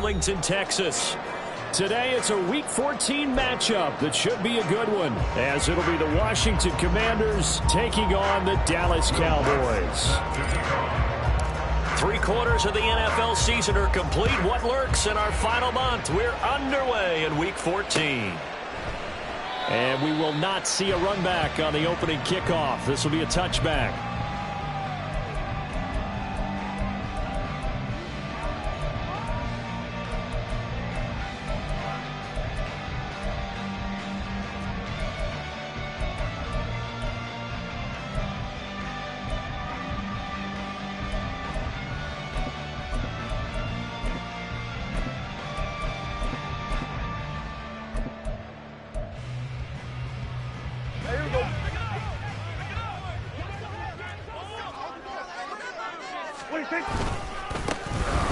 Arlington, Texas. Today, it's a Week 14 matchup that should be a good one, as it'll be the Washington Commanders taking on the Dallas Cowboys. 3/4 of the NFL season are complete. What lurks in our final month? We're underway in Week 14. And we will not see a run back on the opening kickoff. This will be a touchback.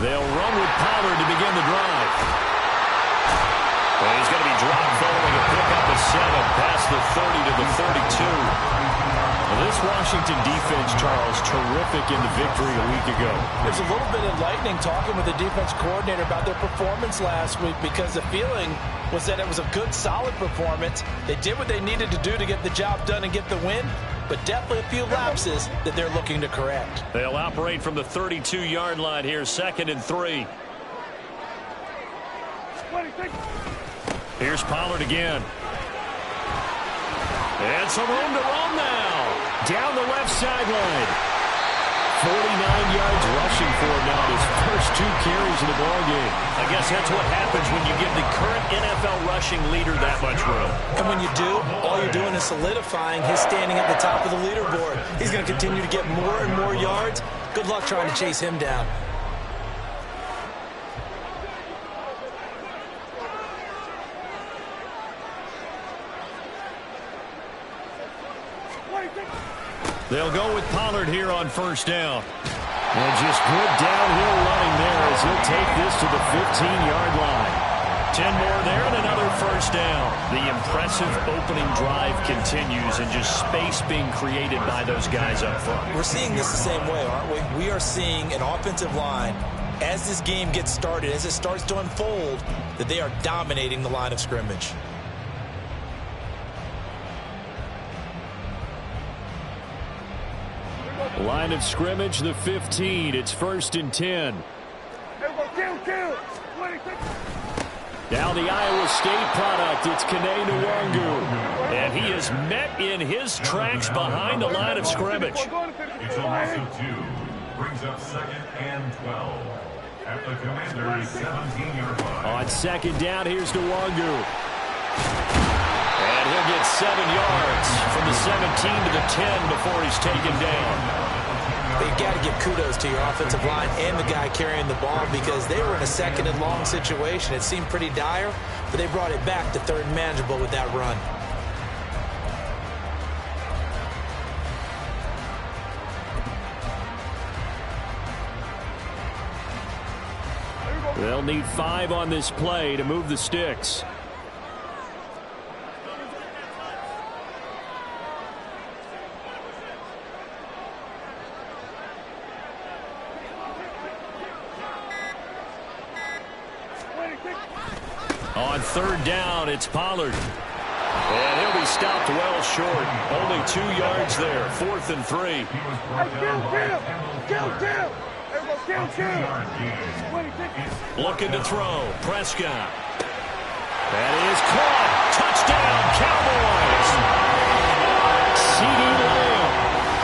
They'll run with Pollard to begin the drive. And he's going to be dropped following a pickup of 7 past the 30 to the 32. Well, this Washington defense, Charles, terrific in the victory a week ago. It was a little bit enlightening talking with the defense coordinator about their performance last week, because the feeling was that it was a good, solid performance. They did what they needed to do to get the job done and get the win, but definitely a few lapses that they're looking to correct. They'll operate from the 32-yard line here, 2nd and 3. Here's Pollard again. And some room to roam now. Down the left sideline. 49 yards rushing for him now, his first 2 carries in the ballgame. I guess that's what happens when you give the current NFL rushing leader that much room. And when you do, all you're doing is solidifying his standing at the top of the leaderboard. He's going to continue to get more and more yards. Good luck trying to chase him down. They'll go with Pollard here on 1st down. And just good downhill running there as he'll take this to the 15-yard line. 10 more there and another 1st down. The impressive opening drive continues, and just space being created by those guys up front. We're seeing this the same way, aren't we? We are seeing an offensive line, as this game gets started, as it starts to unfold, that they are dominating the line of scrimmage. Line of scrimmage, the 15. It's 1st and 10. Now the Iowa State product, it's Kene Nwangu. And he is met in his tracks behind the line of scrimmage. It's also 2. Brings up 2nd and 12. At the Commander's 17-yard line. On 2nd down, here's Nwangu. And he'll get 7 yards from the 17 to the 10 before he's taken down. You've got to give kudos to your offensive line and the guy carrying the ball, because they were in a 2nd and long situation. It seemed pretty dire, but they brought it back to 3rd and manageable with that run. They'll need 5 on this play to move the sticks. On 3rd down, it's Pollard. And he'll be stopped well short. Only 2 yards there. 4th and 3. Looking to throw. Prescott. That is caught. Touchdown, Cowboys. CeeDee Lamb.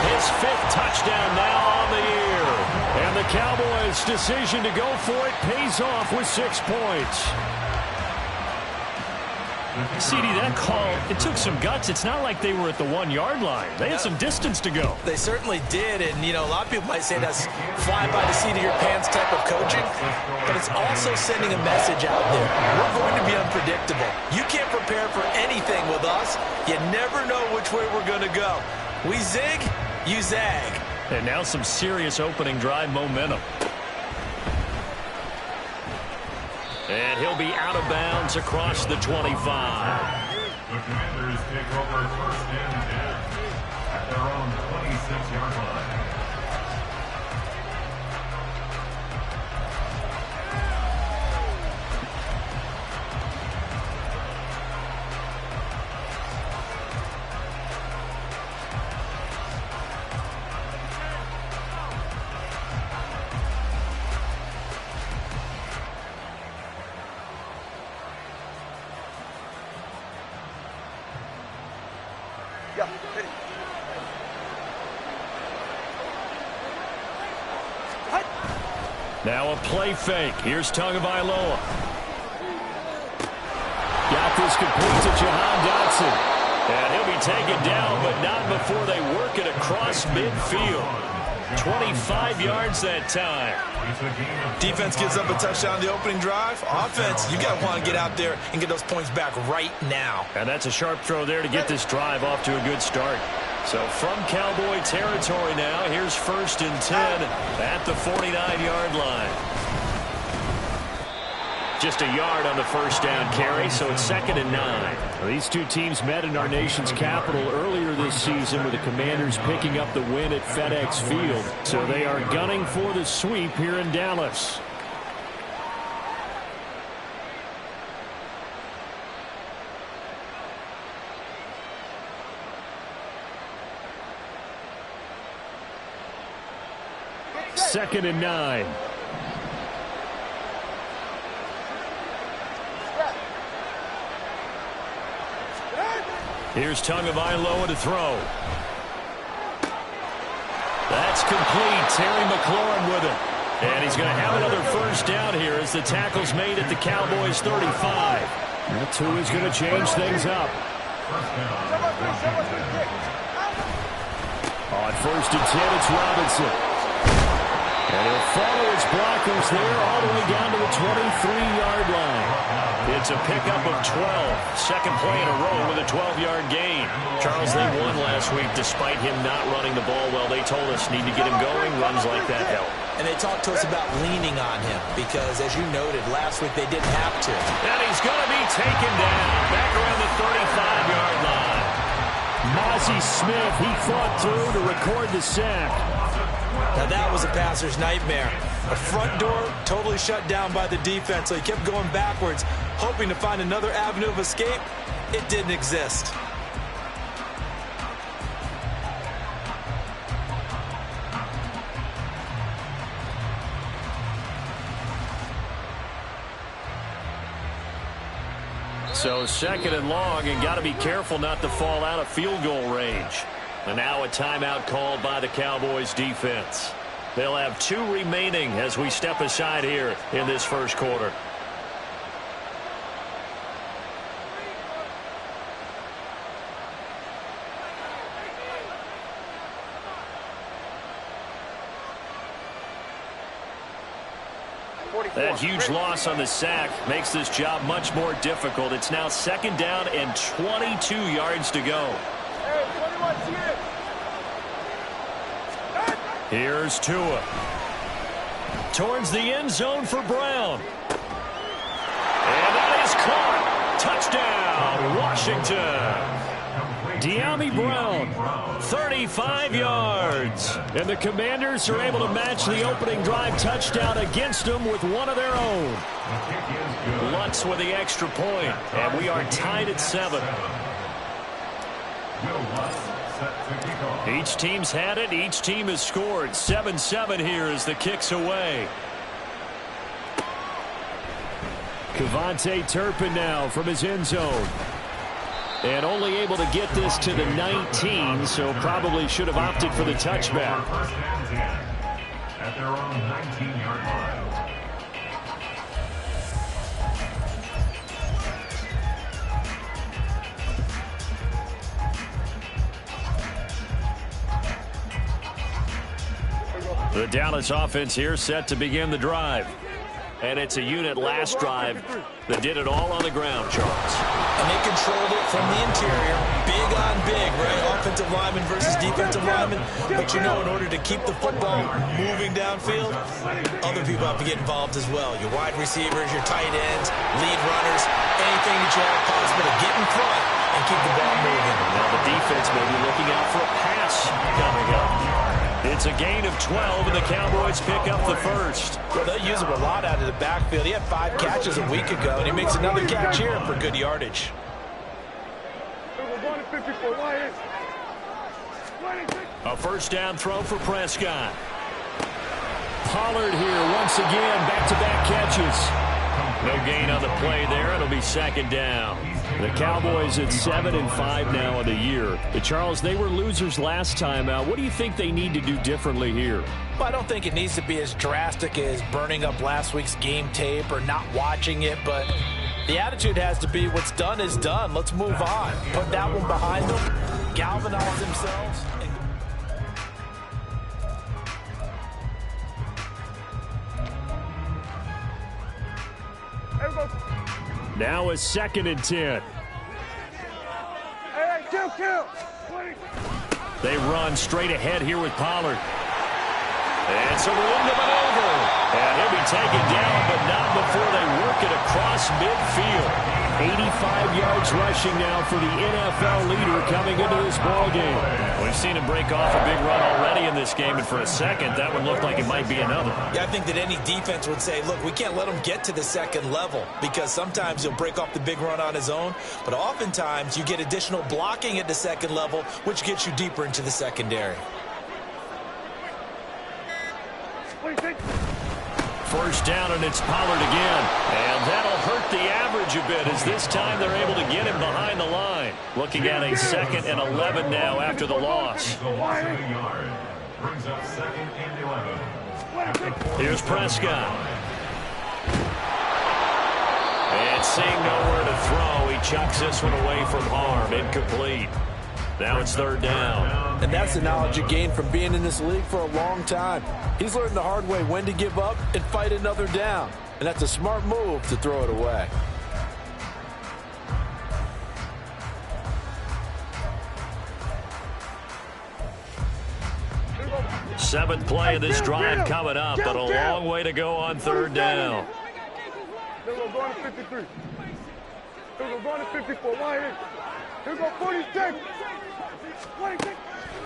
His 5th touchdown now on the year. And the Cowboys' decision to go for it pays off with 6 points. CeeDee, that call, it took some guts. It's not like they were at the 1-yard line. They had some distance to go. They certainly did, and, you know, a lot of people might say that's fly by the seat of your pants type of coaching, but it's also sending a message out there. We're going to be unpredictable. You can't prepare for anything with us. You never know which way we're going to go. We zig, you zag. And now some serious opening drive momentum. And he'll be out of bounds across the 25. The Commanders take over 1st and 10 at their own 26-yard line. Now a play fake. Here's Tagovailoa. Got this complete to Jahan Dotson. And he'll be taken down, but not before they work it across midfield. 25 yards that time. Defense gives up a touchdown the opening drive. Offense, you got to want to get out there and get those points back right now. And that's a sharp throw there to get this drive off to a good start. So from Cowboy territory now, here's 1st and 10 at the 49-yard line. Just a yard on the first down carry, so it's 2nd and 9. Well, these two teams met in our nation's capital earlier this season with the Commanders picking up the win at FedEx Field. So they are gunning for the sweep here in Dallas. Second and 9. Here's Tagovailoa to throw. That's complete. Terry McLaurin with it. And he's going to have another first down here as the tackle's made at the Cowboys' 35. That too is going to change things up. On 1st and 10, it's Robinson. And he'll follow his blockers there all the way down to the 23-yard line. It's a pickup of 12. Second play in a row with a 12-yard gain. Charles, they won last week despite him not running the ball well. They told us need to get him going. Runs like that help. And they talked to us about leaning on him because, as you noted, last week they didn't have to. And he's going to be taken down back around the 35-yard line. Mozzie Smith, he fought through to record the sack. Now that was a passer's nightmare. A front door totally shut down by the defense, so he kept going backwards, hoping to find another avenue of escape. It didn't exist. So 2nd and long, and got to be careful not to fall out of field goal range. And now a timeout called by the Cowboys defense. They'll have 2 remaining as we step aside here in this first quarter. That huge loss on the sack makes this job much more difficult. It's now 2nd down and 22 yards to go. Here's Tua. Towards the end zone for Brown. And that is caught. Touchdown, Washington. De'Ami Brown, 35 yards. And the Commanders are able to match the opening drive touchdown against them with one of their own. Lutz with the extra point, and we are tied at 7. Each team's had it. Each team has scored. 7-7 here as the kick's away. Kevontae Turpin now from his end zone. And only able to get this to the 19, so probably should have opted for the touchback. At their own 19-yard line. The Dallas offense here set to begin the drive. And it's a unit last drive that did it all on the ground, Charles. And they controlled it from the interior. Big on big, right? Offensive lineman versus defensive lineman. But, you know, in order to keep the football moving downfield, other people have to get involved as well. Your wide receivers, your tight ends, lead runners, anything that you have possible to get in front and keep the ball moving. Now the defense may be looking out for a pass coming up. It's a gain of 12, and the Cowboys pick up the first. Well, they'll use him a lot out of the backfield. He had 5 catches a week ago, and he makes another catch here for good yardage. A first down throw for Prescott. Pollard here once again, back-to-back catches. No gain on the play there. It'll be second down. The Cowboys at 7-5 now of the year. Charles, they were losers last time out. What do you think they need to do differently here? Well, I don't think it needs to be as drastic as burning up last week's game tape or not watching it, but the attitude has to be what's done is done. Let's move on. Put that one behind them, galvanize themselves. Now a 2nd and 10. Hey, kill. They run straight ahead here with Pollard. It's a room to maneuver. And he'll be taken down, but not before they work it across midfield. 85 yards rushing now for the NFL leader coming into this ballgame. We've seen him break off a big run already in this game, and for a second, that would look like it might be another. Yeah, I think that any defense would say, look, we can't let him get to the second level because sometimes he'll break off the big run on his own, but oftentimes you get additional blocking at the second level, which gets you deeper into the secondary. First down, and it's Pollard again. And that'll hurt the average a bit as this time they're able to get him behind the line. Looking at a 2nd and 11 now after the loss. Brings up 2nd and 11. Here's Prescott. And seeing nowhere to throw, he chucks this one away from harm. Incomplete. Now it's 3rd down. And that's the knowledge you gain from being in this league for a long time. He's learned the hard way when to give up and fight another down. And that's a smart move to throw it away. Seventh play of this drive coming up, but a long way to go on 3rd down. Here we go, going to 53. Here we go, going to 54. Here we go, 46.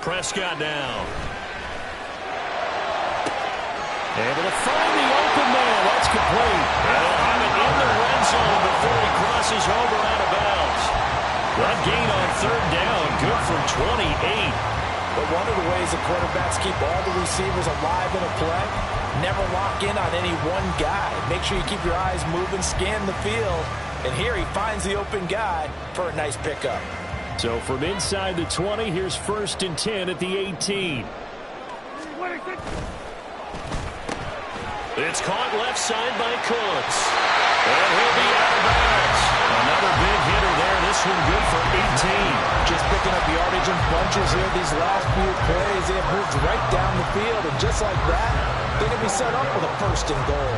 Prescott now. Able to find the open man. That's complete. And they'll have it in the red zone before he crosses over out of bounds. That gain on 3rd down, good for 28. But one of the ways the quarterbacks keep all the receivers alive in a play, never lock in on any one guy. Make sure you keep your eyes moving, scan the field. And here he finds the open guy for a nice pickup. So from inside the 20, here's 1st and 10 at the 18. It's caught left side by Cooks. And he'll be out of bounds. Another big hitter there. This one good for 18. Just picking up yardage in bunches here these last few plays. They have moved right down the field. And just like that, they're going to be set up with a 1st and goal.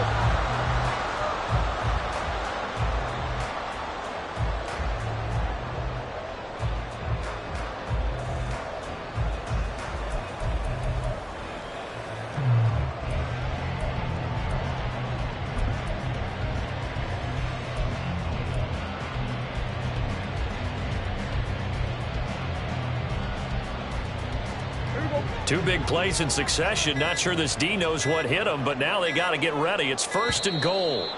Two big plays in succession. Not sure this D knows what hit him, but now they got to get ready. It's 1st and goal.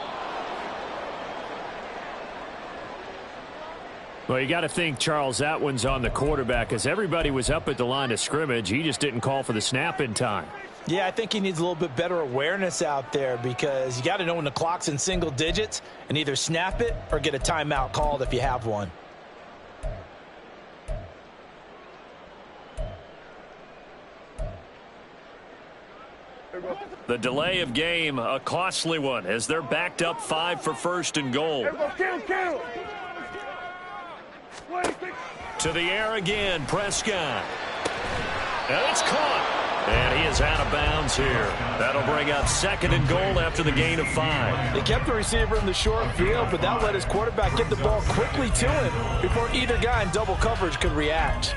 Well, you got to think, Charles, that one's on the quarterback as everybody was up at the line of scrimmage. He just didn't call for the snap in time. Yeah, I think he needs a little bit better awareness out there because you got to know when the clock's in single digits and either snap it or get a timeout called if you have one. The delay of game, a costly one, as they're backed up 5 for 1st and goal. Kill. To the air again, Prescott. And it's caught. And he is out of bounds here. That'll bring up 2nd and goal after the gain of 5. They kept the receiver in the short field, but that let his quarterback get the ball quickly to him before either guy in double coverage could react.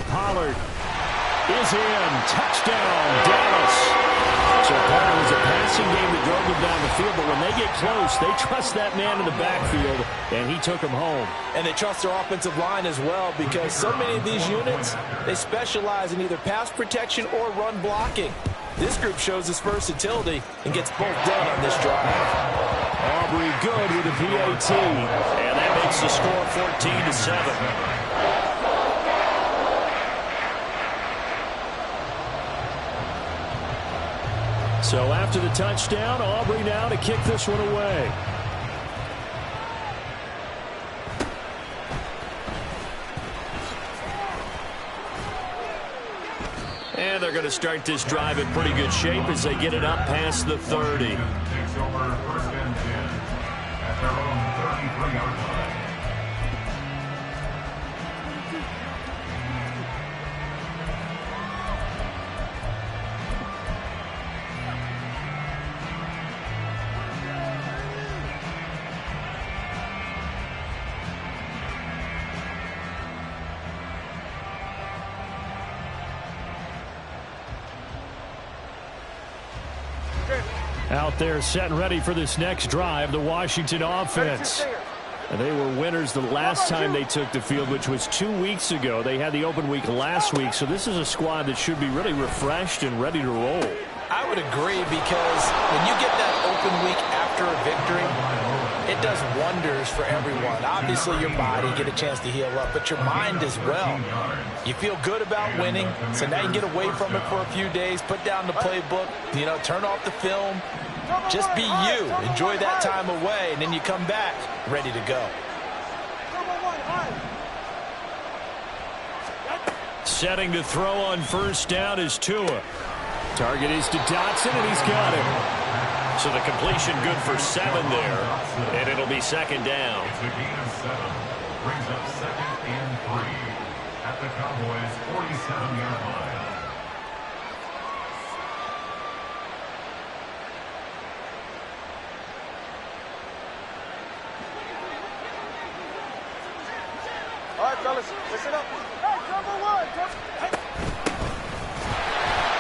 Pollard is in. Touchdown, Dallas. So part of it was a passing game that drove them down the field, but when they get close, they trust that man in the backfield, and he took him home. And they trust their offensive line as well because so many of these units, they specialize in either pass protection or run blocking. This group shows its versatility and gets both done on this drive. Aubrey good with a PAT. And that makes the score 14-7. So after the touchdown, Aubrey now to kick this one away. And they're going to start this drive in pretty good shape as they get it up past the 30. Takes over first and 10 at their own 33-yard line. Out there set and ready for this next drive, the Washington offense. And they were winners the last time they took the field, which was 2 weeks ago. They had the open week last week, so this is a squad that should be really refreshed and ready to roll. I would agree, because when you get that open week after a victory, it does wonders for everyone. Obviously, your body, get a chance to heal up, but your mind as well. You feel good about winning, so now you can get away from it for a few days, put down the playbook, turn off the film. Just be you. Enjoy that time away, and then you come back ready to go. Setting to throw on first down is Tua. Target is to Dotson, and he's got it. So the completion good for 7 there, and it'll be second down. It's a gain of 7. Brings up second and 3 at the Cowboys' 47-yard line. All right, fellas, listen up. Hey, number 1.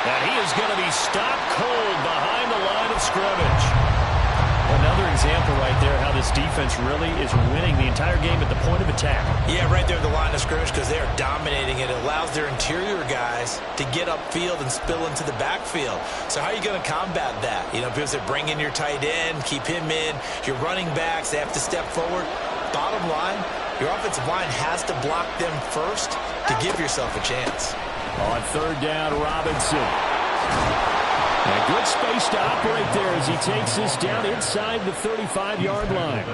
And he is going to be stopped cold behind the line of scrimmage. Another example right there how this defense really is winning the entire game at the point of attack. Yeah, right there at the line of scrimmage, because they're dominating it. It allows their interior guys to get upfield and spill into the backfield. So how are you going to combat that? People say bring in your tight end, keep him in. Your running backs, they have to step forward. Bottom line, your offensive line has to block them first to give yourself a chance. On third down, Robinson. And good space to operate there as he takes this down inside the 35-yard line.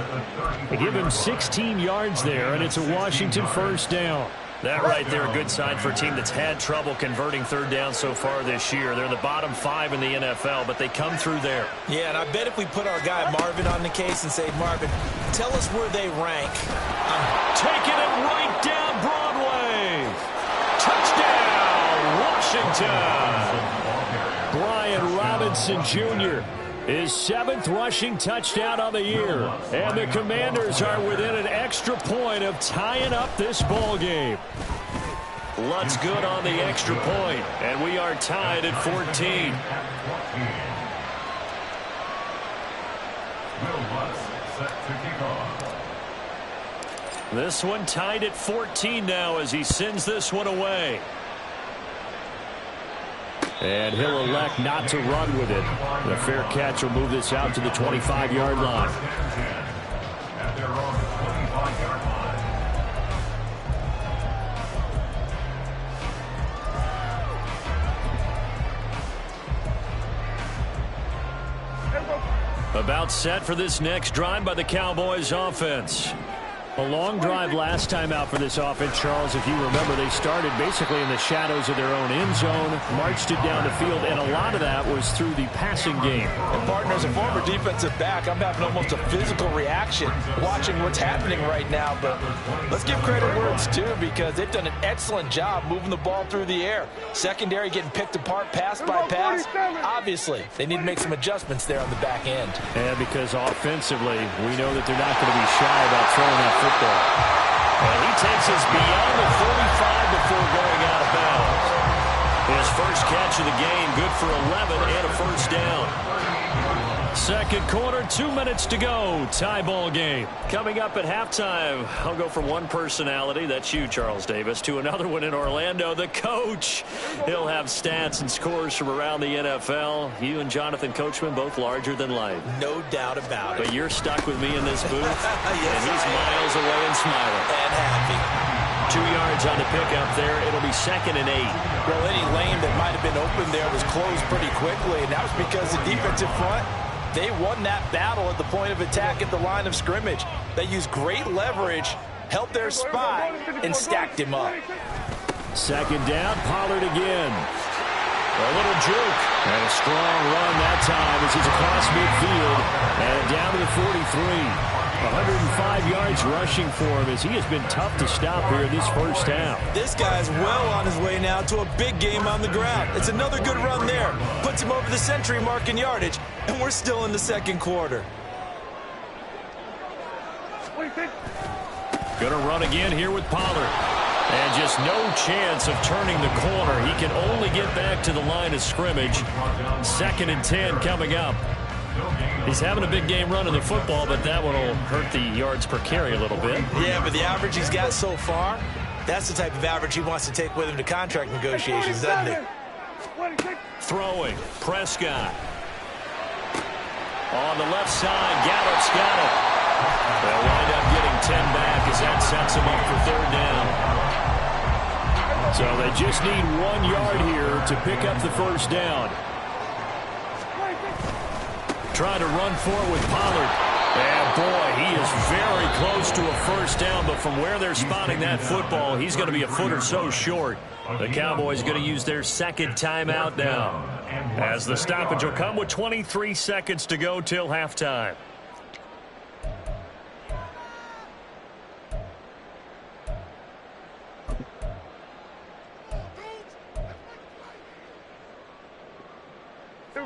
They give him 16 yards there, and it's a Washington first down. That right there, a good sign for a team that's had trouble converting third down so far this year. They're the bottom 5 in the NFL, but they come through there. Yeah, and I bet if we put our guy Marvin on the case and say, Marvin, tell us where they rank. Taking it right down Broadway. Touchdown, Washington. Brian Robinson Jr., his 7th rushing touchdown on the year. And the Commanders are within an extra point of tying up this ball game. Lutz good on the extra point, and we are tied at 14. Will Lutz set to kick off. This one tied at 14 now as he sends this one away. And he'll elect not to run with it. The fair catch will move this out to the 25-yard line. At their own 25-yard line. About set for this next drive by the Cowboys offense. A long drive last time out for this offense, Charles. If you remember, they started basically in the shadows of their own end zone, marched it down the field, and a lot of that was through the passing game. And partner, as a former defensive back, I'm having almost a physical reaction watching what's happening right now. But let's give credit where it's due, because they've done an excellent job moving the ball through the air. Secondary getting picked apart pass by pass. Obviously, they need to make some adjustments there on the back end. And because offensively, we know that they're not going to be shy about throwing that football. And he takes us beyond the 45 before going out of bounds. His first catch of the game, good for 11 and a first down. Second quarter, 2 minutes to go. Tie ball game. Coming up at halftime, I'll go from one personality, that's you, Charles Davis, to another one in Orlando, the coach. He'll have stats and scores from around the NFL. You and Jonathan Coachman, both larger than life. No doubt about it. But you're stuck with me in this booth, Yes, and he's miles away and smiling. And happy. 2 yards on the pickup there. It'll be 2nd and 8. Well, any lane that might have been open there was closed pretty quickly, and that was because the defensive front, they won that battle at the point of attack at the line of scrimmage. They used great leverage, held their spot, and stacked him up. 2nd down, Pollard again. A little juke. And a strong run that time as he's across midfield. And down to the 43. 105 yards rushing for him as he has been tough to stop here in this first half. This guy's well on his way now to a big game on the ground. It's another good run there. Puts him over the century mark in yardage, and we're still in the second quarter. Gonna run again here with Pollard. And just no chance of turning the corner. He can only get back to the line of scrimmage. 2nd and 10 coming up. He's having a big game running the football, but that one will hurt the yards per carry a little bit. Yeah, but the average he's got so far, that's the type of average he wants to take with him to contract negotiations, doesn't he? Throwing, Prescott. On the left side, Gallup's got it. They'll wind up getting 10 back as that sets him up for 3rd down. So they just need 1 yard here to pick up the first down. Trying to run for it with Pollard. And, boy, he is very close to a first down, but from where they're spotting that football, he's going to be a foot or so short. The Cowboys going to use their 2nd timeout now, as the stoppage will come with 23 seconds to go till halftime.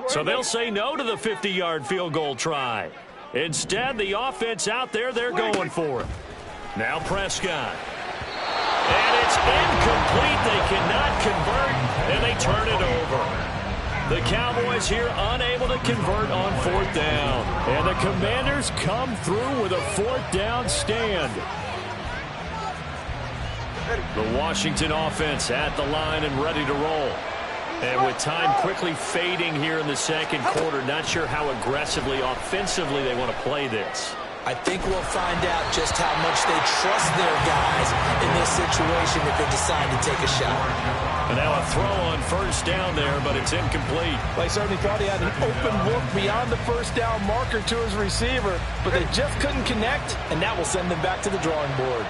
So they'll say no to the 50-yard field goal try. Instead, the offense out there, they're going for it. Now Prescott. And it's incomplete. They cannot convert, and they turn it over. The Cowboys here unable to convert on 4th down. And the Commanders come through with a 4th down stand. The Washington offense at the line and ready to roll. And with time quickly fading here in the second quarter, not sure how aggressively, offensively they want to play this. I think we'll find out just how much they trust their guys in this situation if they decide to take a shot. And now a throw on 1st down there, but it's incomplete. They certainly thought he had an open look beyond the 1st down marker to his receiver, but they just couldn't connect, and that will send them back to the drawing board.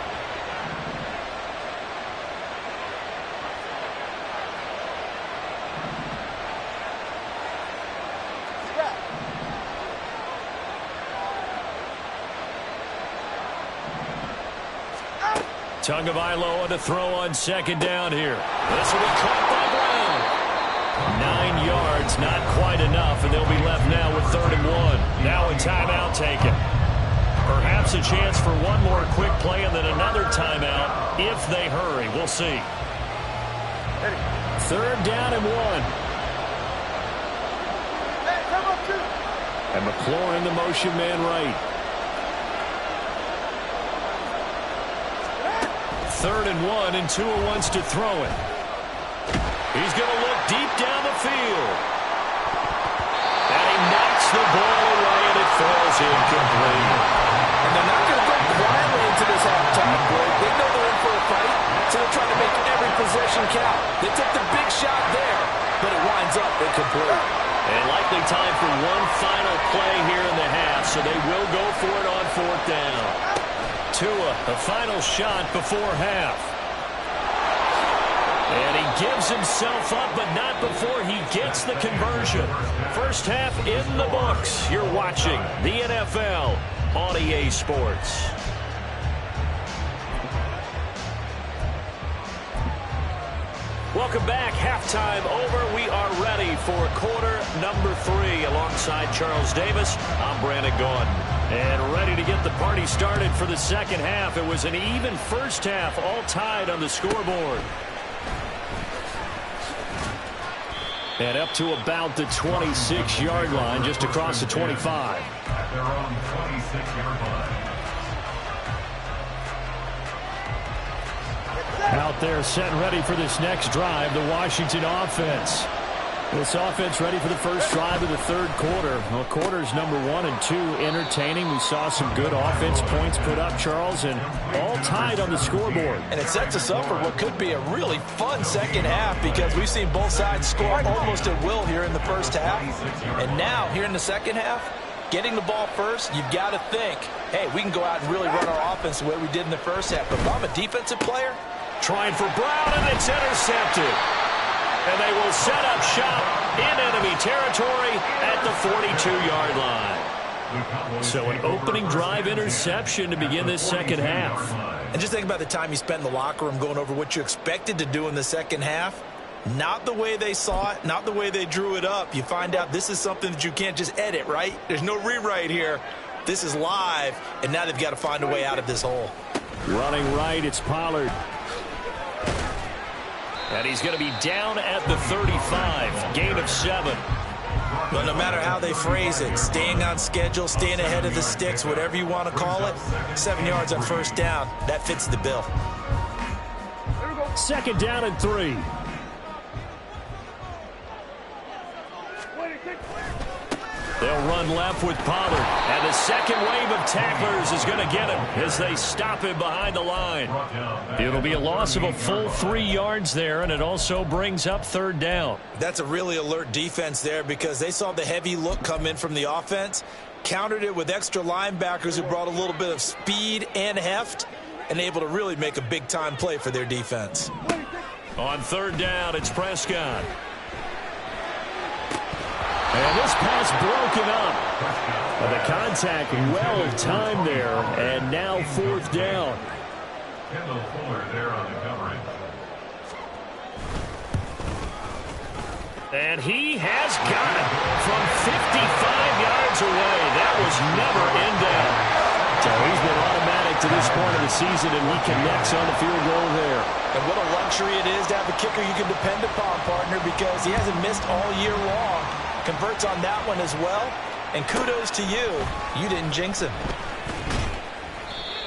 Tagovailoa to throw on 2nd down here. This will be caught by Brown. 9 yards, not quite enough, and they'll be left now with 3rd and 1. Now a timeout taken. Perhaps a chance for one more quick play and then another timeout if they hurry. We'll see. 3rd down and 1. And McLaurin the motion man right. 3rd and 1, and Tua wants to throw it. He's going to look deep down the field. And he knocks the ball away, and it falls incomplete. And they're not going to go quietly into this halftime break. They know they're in for a fight, so they're trying to make every possession count. They took the big shot there, but it winds up incomplete. And likely time for one final play here in the half, so they will go for it on 4th down. Tua, the final shot before half. And he gives himself up, but not before he gets the conversion. First half in the books. You're watching the NFL on EA Sports. Welcome back. Halftime over. We are ready for quarter number 3. Alongside Charles Davis, I'm Brandon Gaudin. And ready to get the party started for the second half. It was an even first half, all tied on the scoreboard. And up to about the 26-yard line, just across the 25. At their own 26-yard line. Out there set and ready for this next drive, the Washington offense. This offense ready for the first drive of the third quarter. Well, quarters number 1 and 2 entertaining. We saw some good offense points put up, Charles, and all tied on the scoreboard. And it sets us up for what could be a really fun second half because we've seen both sides score almost at will here in the first half. And now, here in the second half, getting the ball first, you've got to think, hey, we can go out and really run our offense the way we did in the first half. But if I'm a defensive player, trying for Brown, and it's intercepted. And they will set up shop in enemy territory at the 42-yard line. So an opening drive interception to begin this second half. And just think about the time you spent in the locker room going over what you expected to do in the second half. Not the way they saw it, not the way they drew it up. You find out this is something that you can't just edit, right? There's no rewrite here. This is live, and now they've got to find a way out of this hole. Running right, it's Pollard. And he's going to be down at the 35, gain of 7. But no matter how they phrase it, staying on schedule, staying ahead of the sticks, whatever you want to call it, 7 yards on first down, that fits the bill. Second down and 3. They'll run left with Pollard. And the second wave of tacklers is going to get him as they stop him behind the line. It'll be a loss of a full 3 yards there, and it also brings up third down. That's a really alert defense there because they saw the heavy look come in from the offense, countered it with extra linebackers who brought a little bit of speed and heft, and able to really make a big-time play for their defense. On third down, it's Prescott. And this pass broken up. And the contact well-timed there, and now fourth down. Kendall Fuller there on the coverage. And he has got it from 55 yards away. That was never in doubt. So he's been automatic to this point of the season, and he connects on the field goal there. And what a luxury it is to have a kicker you can depend upon, partner, because he hasn't missed all year long. Converts on that one as well. And kudos to you. You didn't jinx him.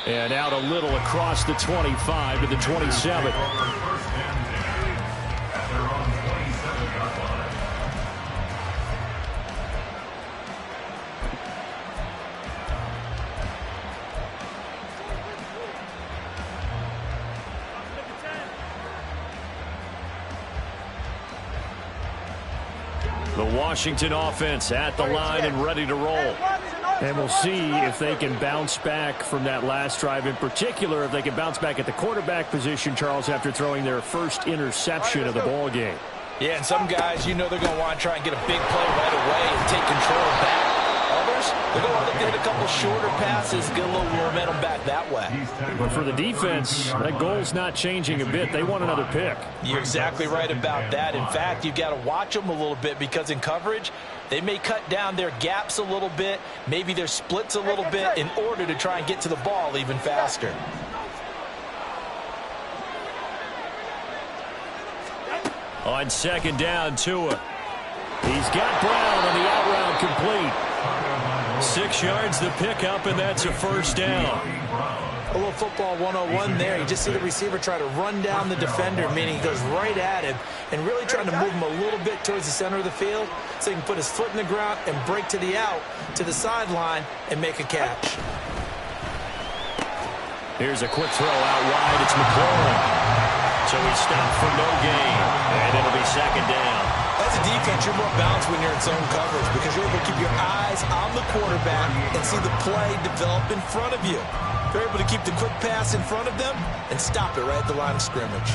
And out a little across the 25 to the 27. The Washington offense at the line and ready to roll. And we'll see if they can bounce back from that last drive, in particular if they can bounce back at the quarterback position, Charles, after throwing their first interception of the ball game. Yeah, and some guys, you know they're going to want to try and get a big play right away and take control back. Others, they're going to look to hit a couple shorter passes, get a little momentum back that way. But for the defense, that goal's not changing a bit. They want another pick. You're exactly right about that. In fact, you've got to watch them a little bit because in coverage, they may cut down their gaps a little bit, maybe their splits a little bit in order to try and get to the ball even faster. On second down, Tua. He's got Brown on the out route complete. 6 yards the pickup, and that's a first down. A little football 101 there. You just see the receiver try to run down the defender, meaning he goes right at him and really trying to move him a little bit towards the center of the field so he can put his foot in the ground and break to the out, to the sideline, and make a catch. Here's a quick throw out wide. It's McLaurin. So he stopped for no gain, and it'll be second down. As a defense, you're more balanced when you're in zone coverage because you're able to keep your eyes on the quarterback and see the play develop in front of you. You're able to keep the quick pass in front of them and stop it right at the line of scrimmage.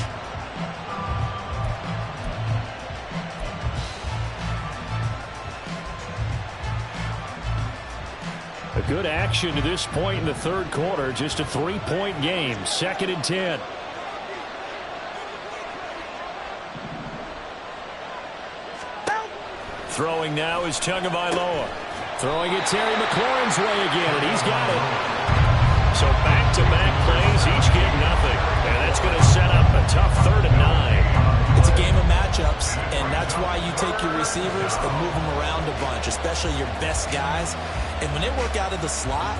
A good action to this point in the third quarter. Just a 3-point game. Second and 10. Throwing now is Tagovailoa. Throwing it Terry McLaurin's way again, and he's got it. So back-to-back plays, each get nothing. And that's going to set up a tough 3rd and 9. It's a game of matchups, and that's why you take your receivers and move them around a bunch, especially your best guys. And when they work out of the slot,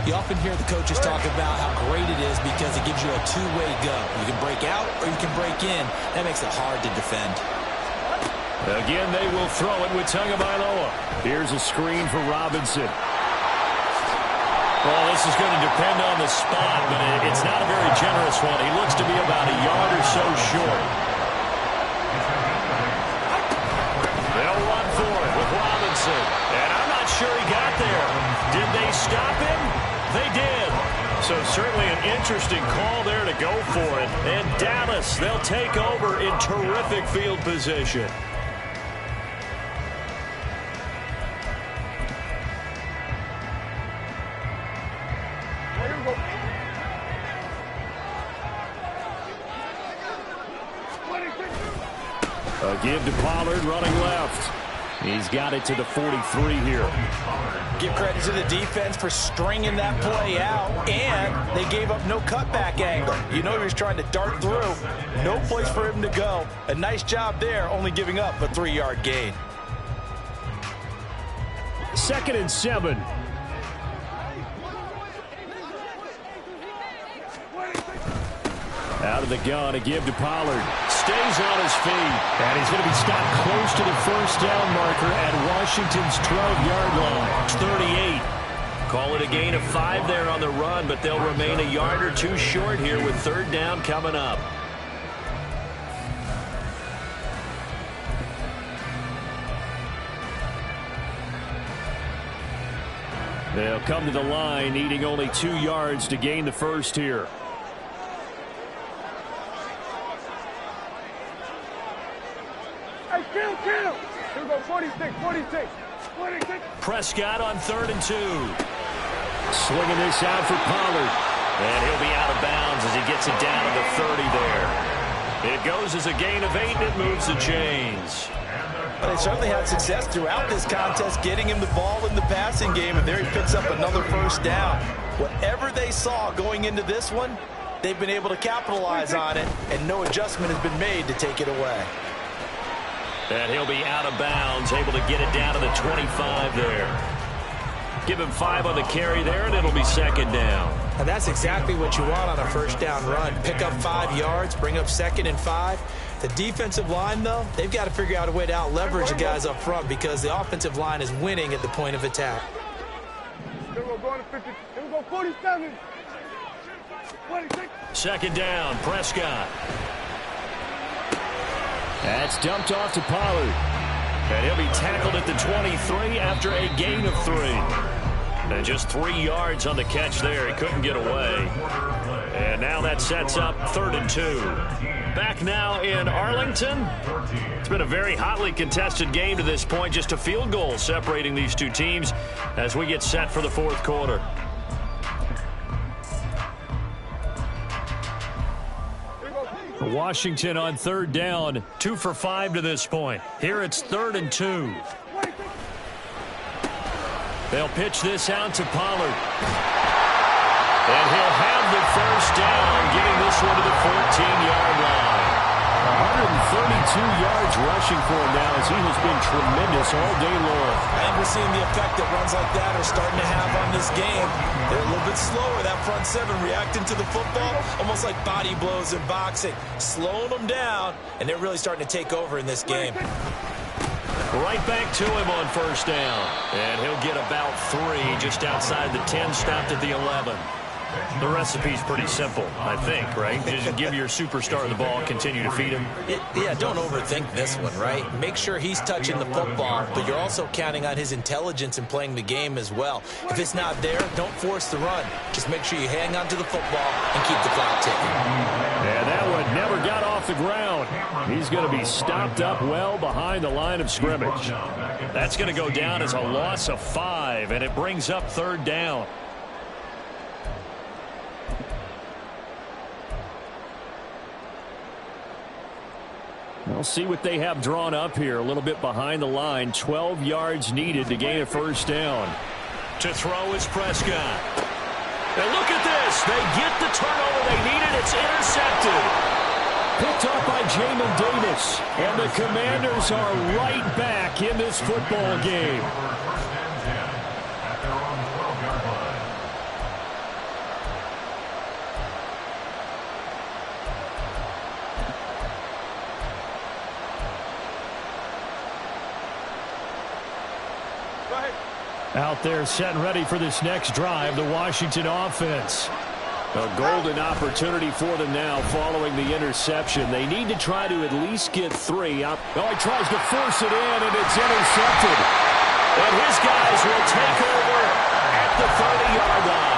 you often hear the coaches talk about how great it is because it gives you a two-way go. You can break out or you can break in. That makes it hard to defend. Again, they will throw it with Tagovailoa. Here's a screen for Robinson. Well, this is going to depend on the spot, but it's not a very generous one. He looks to be about a yard or so short. They'll run for it with Robinson. And I'm not sure he got there. Did they stop him? They did. So certainly an interesting call there to go for it. And Dallas, they'll take over in terrific field position. A give to Pollard running left. He's got it to the 43 here. Give credit to the defense for stringing that play out, and they gave up no cutback angle. You know he was trying to dart through. No place for him to go. A nice job there, only giving up a 3-yard gain. 2nd and 7. Out of the gun, a give to Pollard. Stays on his feet. And he's going to be stopped close to the first down marker at Washington's 12-yard line. It's 38. Call it a gain of 5 there on the run, but they'll remain a yard or two short here with 3rd down coming up. They'll come to the line, needing only 2 yards to gain the first here. Kill. Here we go, 46. Prescott on 3rd and 2. Swinging this out for Pollard. And he'll be out of bounds as he gets it down to the 30 there. It goes as a gain of 8, and it moves the chains. But they certainly had success throughout this contest, getting him the ball in the passing game, and there he picks up another 1st down. Whatever they saw going into this one, they've been able to capitalize on it, and no adjustment has been made to take it away. And he'll be out of bounds, able to get it down to the 25 there. Give him 5 on the carry there, and it'll be 2nd down. And that's exactly what you want on a 1st down run. Pick up 5 yards, bring up 2nd and 5. The defensive line, though, they've got to figure out a way to out-leverage the guys up front because the offensive line is winning at the point of attack. Here we go, 50. Here we go, 47. 26. 2nd down, Prescott. That's dumped off to Pollard. And he'll be tackled at the 23 after a gain of 3. And just 3 yards on the catch there. He couldn't get away. And now that sets up 3rd and 2. Back now in Arlington. It's been a very hotly contested game to this point. Just a field goal separating these two teams as we get set for the 4th quarter. Washington on 3rd down, 2 for 5 to this point. Here it's 3rd and 2. They'll pitch this out to Pollard. And he'll have the 1st down, getting this one to the 14-yard line. 132 yards rushing for him now as he has been tremendous all day long. And we're seeing the effect that runs like that are starting to have on this game. They're a little bit slower, that front 7, reacting to the football, almost like body blows in boxing, slowing them down, and they're really starting to take over in this game. Right back to him on 1st down. And he'll get about 3 just outside the 10, stopped at the 11. The recipe's pretty simple, I think, right? Just give your superstar the ball, continue to feed him. Yeah, don't overthink this one, right? Make sure he's touching the football, but you're also counting on his intelligence in playing the game as well. If it's not there, don't force the run. Just make sure you hang on to the football and keep the clock ticking. And that one never got off the ground. He's going to be stopped up well behind the line of scrimmage. That's going to go down as a loss of 5, and it brings up 3rd down. We'll see what they have drawn up here. A little bit behind the line. 12 yards needed to gain a 1st down. To throw is Prescott. And look at this. They get the turnover they needed. It's intercepted. Picked up by Jamin Davis. And the Commanders are right back in this football game. Out there setting ready for this next drive, the Washington offense. A golden opportunity for them now following the interception. They need to try to at least get 3. Oh, he tries to force it in, and it's intercepted. And his guys will take over at the 30-yard line.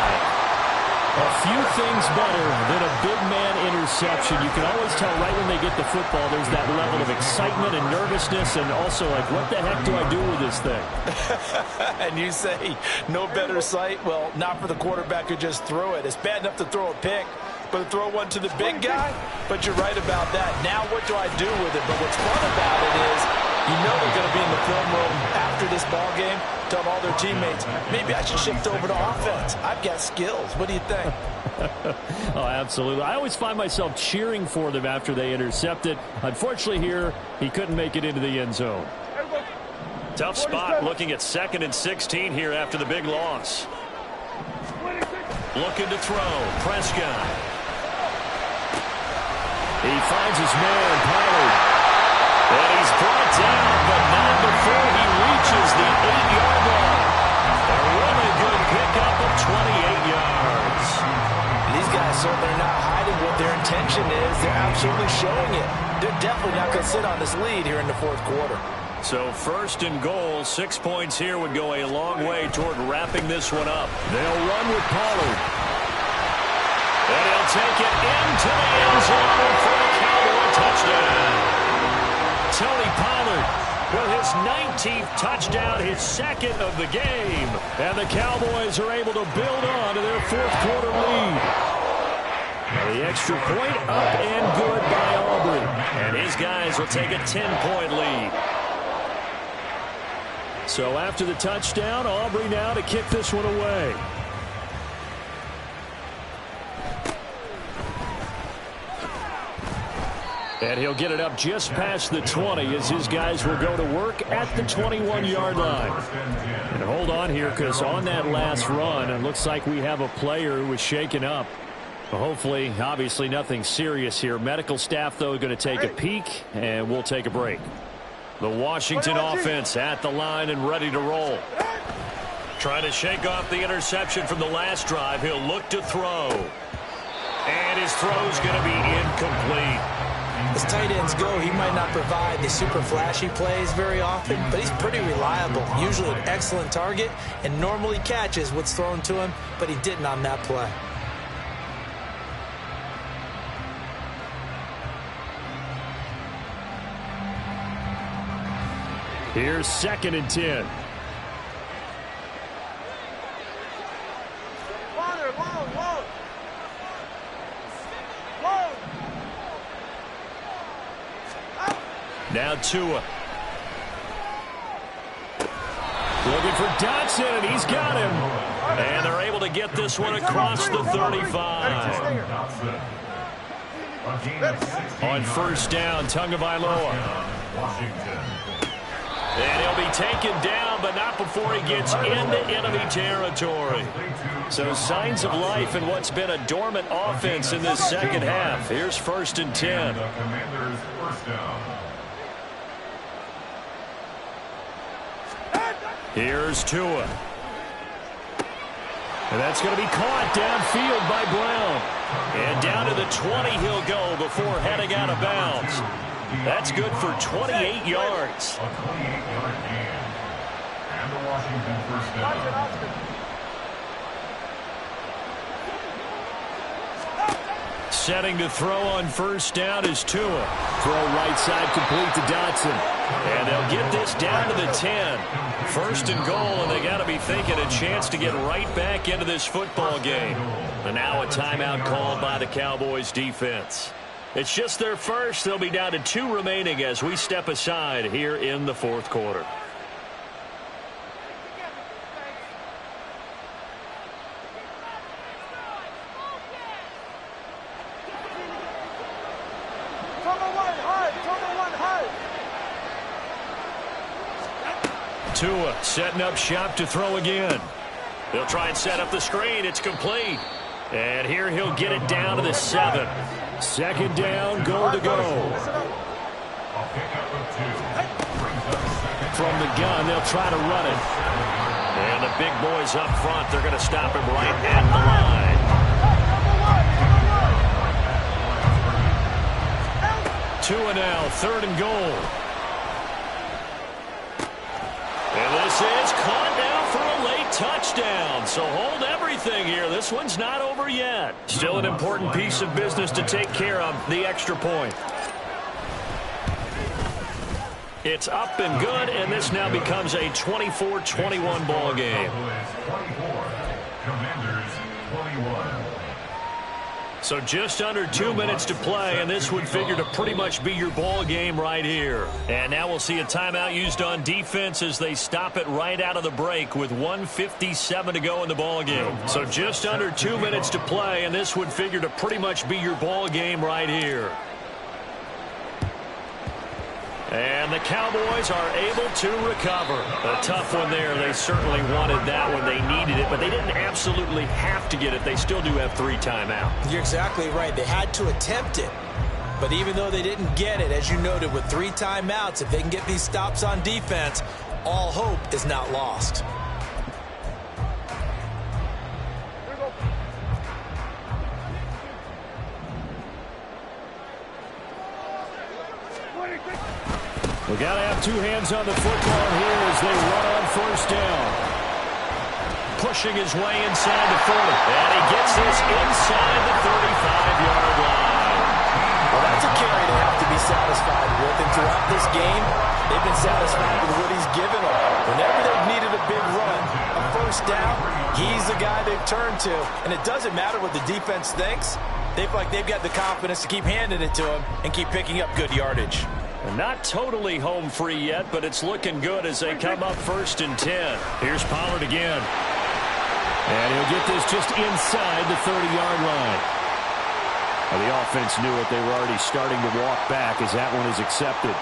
A few things better than a big man interception. You can always tell right when they get the football, there's that level of excitement and nervousness, and also like, what the heck do I do with this thing? And you say, no better sight? Well, not for the quarterback who just threw it. It's bad enough to throw a pick, but to throw one to the big guy? But you're right about that. Now what do I do with it? But what's fun about it is, you know they're going to be in the film room after this ball game, telling all their teammates, maybe I should shift over to offense. I've got skills. What do you think? Oh, absolutely. I always find myself cheering for them after they intercept it. Unfortunately here, he couldn't make it into the end zone. Tough spot looking at 2nd and 16 here after the big loss. Looking to throw. Prescott. He finds his man, Pollard. And he's brought down, but not before he reaches the 8-yard line. A really good pickup of 28 yards. These guys certainly are not hiding what their intention is. They're absolutely showing it. They're definitely not going to sit on this lead here in the 4th quarter. So 1st and goal, 6 points here would go a long way toward wrapping this one up. They'll run with Pollard. And he'll take it into the end zone for a Cowboy touchdown. Tony Pollard with his 19th touchdown, his 2nd of the game. And the Cowboys are able to build on to their 4th quarter lead. The extra point up and good by Aubrey. And his guys will take a 10-point lead. So after the touchdown, Aubrey now to kick this one away. And he'll get it up just past the 20 as his guys will go to work at the 21-yard line. And hold on here, because on that last run, it looks like we have a player who was shaken up. Hopefully, obviously nothing serious here. Medical staff, though, going to take a peek, and we'll take a break. The Washington offense at the line and ready to roll. Trying to shake off the interception from the last drive. He'll look to throw. And his throw's going to be incomplete. As tight ends go, he might not provide the super flashy plays very often, but he's pretty reliable. Usually an excellent target and normally catches what's thrown to him, but he didn't on that play. Here's 2nd and 10. Now Tua. Looking for Dotson, and he's got him. And they're able to get this one across the 35. On 1st down, Tagovailoa. And he'll be taken down, but not before he gets into enemy territory. So signs of life in what's been a dormant offense in this 2nd half. Here's 1st and 10. Here's Tua. And that's going to be caught downfield by Brown. And down to the 20 he'll go before heading out of bounds. That's good for 28 yards. A 28-yard gain. And the Washington 1st down. Setting to throw on 1st down is Tua. Throw right side complete to Dotson. And they'll get this down to the 10. 1st and goal, and they got to be thinking a chance to get right back into this football game. And now a timeout called by the Cowboys defense. It's just their first. They'll be down to 2 remaining as we step aside here in the 4th quarter. Tua setting up shop to throw again. He'll try and set up the screen. It's complete. And here he'll get it down to the 7. 2nd down, goal to go. From the gun, they'll try to run it. And the big boys up front, they're going to stop him right at the line. 2 and now, 3rd and goal. And this is caught now for a late touchdown. So hold everything here. This one's not over yet. Still an important piece of business to take care of, the extra point. It's up and good, and this now becomes a 24-21 ball game. Commanders 21. So just under 2 minutes to play, and this would figure to pretty much be your ball game right here. And now we'll see a timeout used on defense as they stop it right out of the break with 1:57 to go in the ball game. So just under 2 minutes to play, and this would figure to pretty much be your ball game right here. And the Cowboys are able to recover. A tough one there. They certainly wanted that when they needed it, but they didn't absolutely have to get it. They still do have 3 timeouts. You're exactly right. They had to attempt it. But even though they didn't get it, as you noted, with 3 timeouts, if they can get these stops on defense, all hope is not lost. We got to have 2 hands on the football here as they run on 1st down. Pushing his way inside the 40. And he gets this inside the 35-yard line. Well, that's a carry they have to be satisfied with. And throughout this game, they've been satisfied with what he's given them. Whenever they've needed a big run, a 1st down, he's the guy they've turned to. And it doesn't matter what the defense thinks. They feel like they've got the confidence to keep handing it to him and keep picking up good yardage. Not totally home free yet, but it's looking good as they come up 1st and 10. Here's Pollard again. And he'll get this just inside the 30-yard line. Well, the offense knew it. They were already starting to walk back as that one is accepted.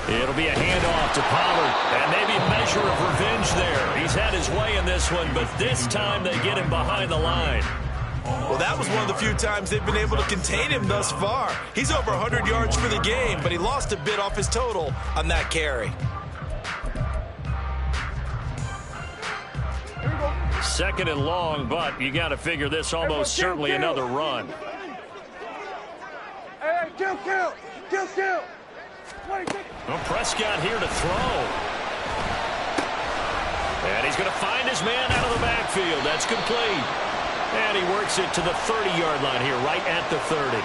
It'll be a handoff to Pollard, and maybe a measure of revenge there. He's had his way in this one, but this time they get him behind the line. Well, that was one of the few times they've been able to contain him thus far. He's over 100 yards for the game, but he lost a bit off his total on that carry. 2nd and long, but you got to figure this almost certainly another run. Hey, kill. Well, Prescott here to throw. And he's going to find his man out of the backfield. That's complete. And he works it to the 30-yard line here, right at the 30.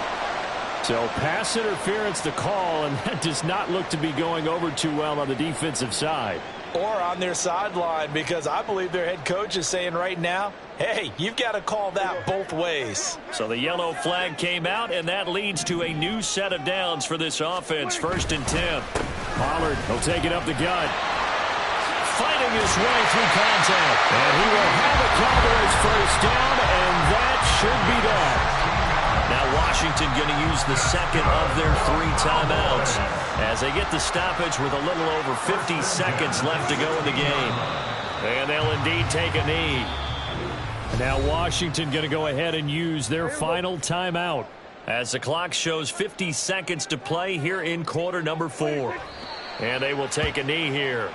So pass interference the call, and that does not look to be going over too well on the defensive side. Or on their sideline, because I believe their head coach is saying right now, hey, you've got to call that both ways. So the yellow flag came out, and that leads to a new set of downs for this offense. 1st and 10. Pollard will take it up the gut. Fighting his way through contact. And he will have the Cowboys 1st down, and that should be that. Now Washington going to use the 2nd of their 3 timeouts as they get the stoppage with a little over 50 seconds left to go in the game. And they'll indeed take a knee. Now Washington going to go ahead and use their final timeout as the clock shows 50 seconds to play here in quarter number 4. And they will take a knee here.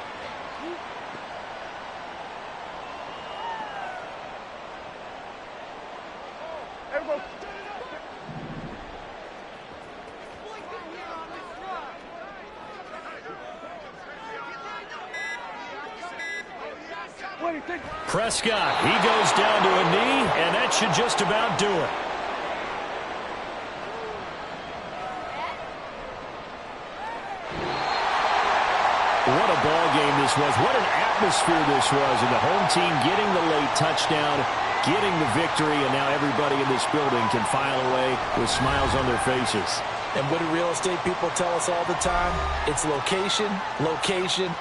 Prescott, he goes down to a knee, and that should just about do it. What a ball game this was. What an atmosphere this was. And the home team getting the late touchdown, getting the victory, and now everybody in this building can file away with smiles on their faces. And what do real estate people tell us all the time? It's location, location,